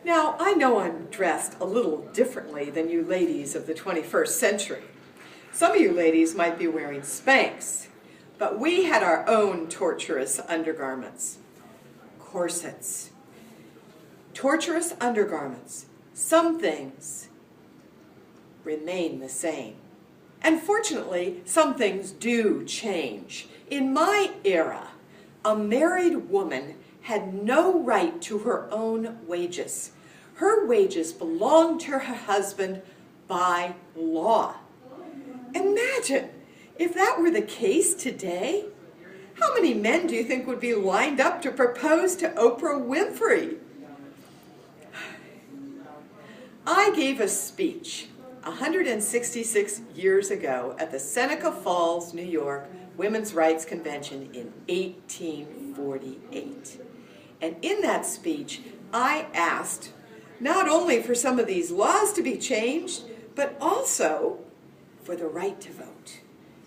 Now, I know I'm dressed a little differently than you ladies of the 21st century. Some of you ladies might be wearing Spanx, but we had our own torturous undergarments. Corsets. Torturous undergarments. Some things remain the same. And fortunately, some things do change. In my era, a married woman had no right to her own wages. Her wages belonged to her husband by law. Imagine if that were the case today. How many men do you think would be lined up to propose to Oprah Winfrey? I gave a speech 166 years ago at the Seneca Falls, New York Women's Rights Convention in 1848. And in that speech, I asked not only for some of these laws to be changed, but also for the right to vote.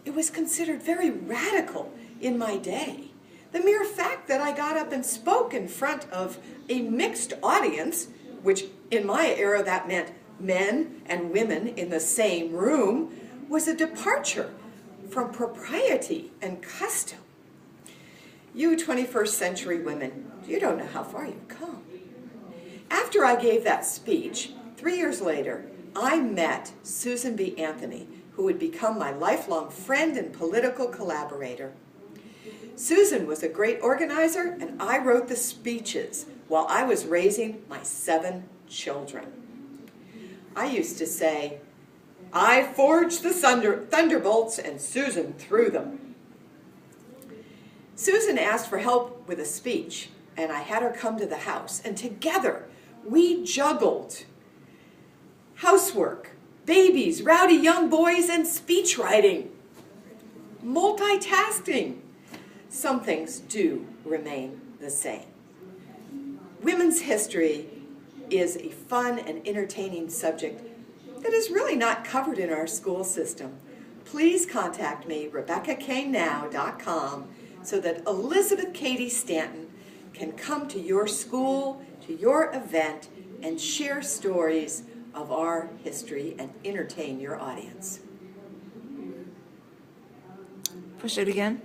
It was considered very radical in my day. The mere fact that I got up and spoke in front of a mixed audience, which in my era that meant men and women in the same room, was a departure from propriety and custom. You 21st century women, you don't know how far you've come. After I gave that speech, 3 years later, I met Susan B. Anthony, who would become my lifelong friend and political collaborator. Susan was a great organizer, and I wrote the speeches while I was raising my 7 children. I used to say, I forged the thunderbolts and Susan threw them. Susan asked for help with a speech, and I had her come to the house, and together we juggled housework, babies, rowdy young boys, and speech writing. Multitasking. Some things do remain the same. Women's history is a fun and entertaining subject that is really not covered in our school system. Please contact me, RebeccaKnow.com, so that Elizabeth Cady Stanton can come to your school, to your event, and share stories of our history and entertain your audience. Push it again.